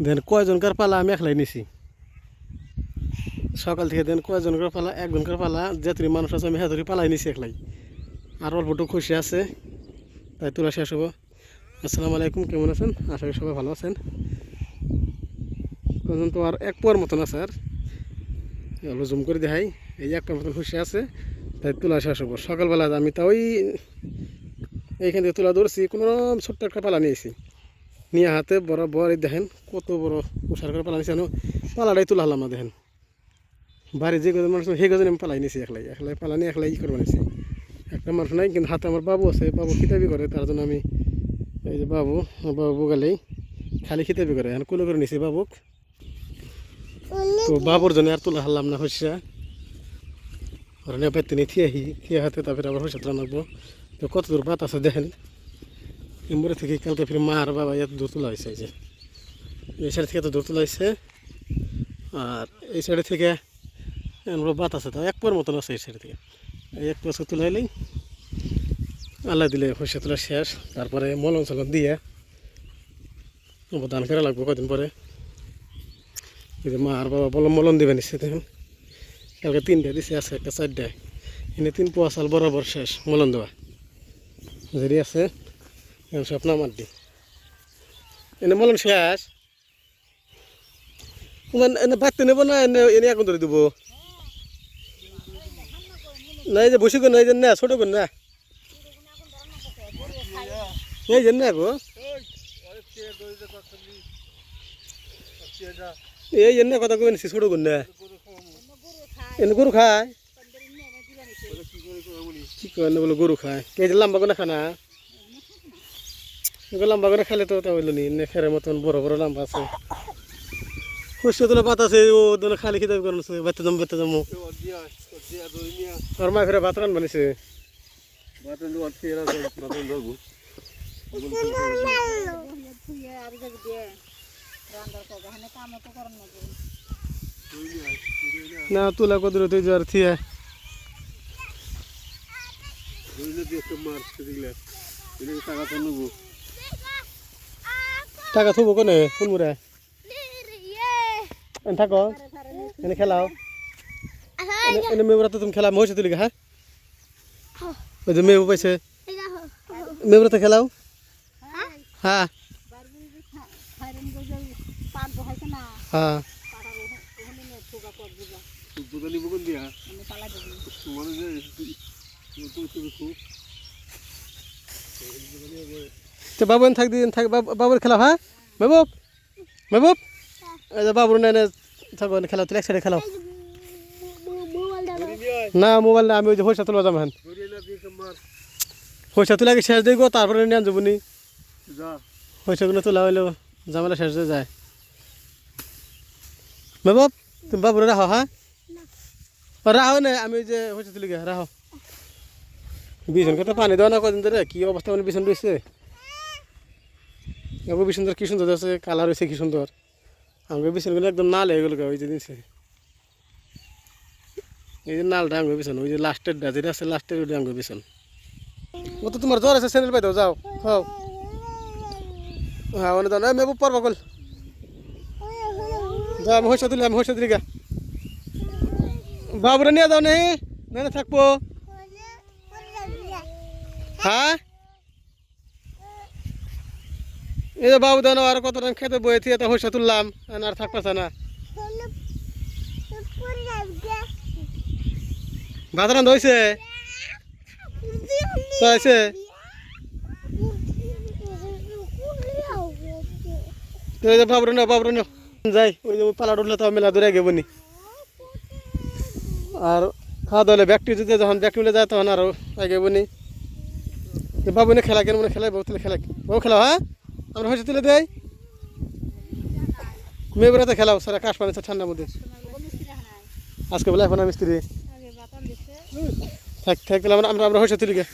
দেন কয়জনকার পালা আমি একলাই নিছি সকাল থেকে। দেন কয়জনকার পালা, একজনকার পালা, যেতরি মানুষ আছে আমি হেতরি পালাই নিছি একলাই। আর অল্পটুকু খুশি আছে তাই তোলা শেষ হবো। আসসালামু আলাইকুম, কেমন আছেন? আশা করি সবাই ভালো আছেন। পর্যন্ত আর এক পর মতন আছে, আর এগুলো জুম করে দেখাই। এই যে একটা মতন খুশি আছে তাই তোলা শেষ হবো। সকালবেলা আমি তা ওই এইখান থেকে তোলা ধরছি, কোনো ছোট্ট একটা পালা নিয়েছি, নিয়ে হাতে বরাবর এই দেখেন কত বড় উষার করে পালা নিয়েছি। পালাটাই তোলা হলাম না, দেখেন বাড়ির যে কজন মানুষ সেই কজন আমি পালাই নিয়েছি একলাই। একলাই পালা নিয়ে একলাই করে নিয়েছি, একটা মানুষ নাই। কিন্তু হাতে আমার বাবু আছে, বাবু খিতাবি করে, তার জন্য আমি এই যে বাবু গেলেই খালি খিতাবি করে, এখন কুলো করে নিয়েছি বাবুক। তো বাবুর জন্য আর তোলা হারলাম না হইসা, আর নেপাতে নিয়ে থিয়ে হাতে তারপরে আবার হইসা তোলা নাকবো। তো কত দূর বাত আছে দেখেন। এমবরে থেকে কালকে ফিরে মা আর বাবা এত দূর তোলা হয়েছে, এই যে এই সাইড থেকে এত দূর তোলা হয়েছে, আর এই সাইড থেকে আমরা বাত আছে, তাও এক পর মতন আছে এই সাইড থেকে। এই এক পর তোলা হইলেই আল্লাহ দিলে হইসা তোলা শেষ। তারপরে মলম চলম দিয়ে ধান ফেরা লাগবো কদিন পরে। এই যে মা আর বাবা মলম দিবে নিচ্ছে, দেখেন কালকে 3টা দিছে, আছে একটা 4টায়, এনে 3 পোয়া চাল বরাবর শেষ মলম দেওয়া। যদি আছে সব নামার দি এনে মলম শেষ। এনে বাড়তে নেবো না, এনে এখন ধরে দেবো না? এই যে বসে কর না, এই যে না ছোটো কর না, এই যে না গো, এই জন্য কথা কই নিছি ছোটো কর না। এনে গরু খায়, কি করে বলে গরু খায়? কে যে লম্বা করে খানা, লম্বা করে খেলে তো তা হইলো নি, খেরের মতন বড় বড় লম্বা আছে। খুশি তোলা পাত আছে, ও দোলে খালি খেতে করছে, বাচ্চা জমো আর মা ফেরা ভাত রান বানিয়েছে। না তুলা কদর তুই যার থিয়া টাকা থুবো কোনে কোন মুড়া থাকো এনে খেলাও। এনে মেয়েরা তো তুমি খেলা হয়েছে তুলি, হ্যাঁ ওই যে মেয়ে পাইছে, মেয়েরা তো খেলাও। হ্যাঁ হ্যাঁ তো বাবু থাক দিন থাক, বাবুর খেলা। হ্যাঁ মেহবুব মেহবুব, এই যে বাবুর নেনে থাকো খেলা, তুলে এক সাইডে খেলাও। না মোবাইল না, আমি ওই যে পয়সা তুলা যাবো, হ্যাঁ পয়সা তুলে আগে শেষ দিই গো, তারপরে নিয়ে যাবো নি। পয়সাগুলো তোলা হইলেও ঝামেলা শেষ হয়ে যায়। মেহবুব তুমি বাবুরে রাখো, হ্যাঁ রাখো না, আমি ওই যে পয়সা তুলি গে রাখো। বিছন কত পানি দেওয়া না কদিন ধরে, কি অবস্থা মানে বিছন রয়েছে। এবার বিছন কি সুন্দর আছে, কালার হয়েছে কি সুন্দর। আমাকে বিছনগুলো একদম নাল হয়ে গেল, ওই যে দিনছে এই যে নালটা আঙ্গুর বিছন, ওই যে লাস্টের যেটা আছে লাস্টের ওইটা আঙ্গুর বিছন। ও তো তোমার জ্বর আছে, স্যান্ডেল পাই দাও, যাও খাও। হ্যাঁ অনেক দাও না, মেবু পারবা কল যাও। আমি হইসা দিলি গা, বাবুরে নিয়ে যাও নেই না থাকবো। হ্যাঁ এই যে বাবু দাও, আর কত টাইম খেতে বয়ে থিয়ে হইসা তুললাম, আর থাকতেছে না। ভাত রান্ধা হয়েছে বাবুরে নাও যাই। ওই যে পালা উঠলে তো মেলা দূরে গেব নি। আর খাওয়া দাওয়া ব্যাগটি যদি যখন ব্যাগটি মিলে যায় তখন আরো আগে বনি। বাবু না খেলা কেন মনে খেলায়, বাবু তুলে খেলা, বাবু খেলাও। হ্যাঁ আমরা হয়েছে তুলে দেয়, মেয়ে বেড়াতে খেলাও সারা কাশ পানি ঠান্ডার মধ্যে। আজকে বলে এখন মিস্ত্রি থাকলে আমরা হয়েছে তুলি গে।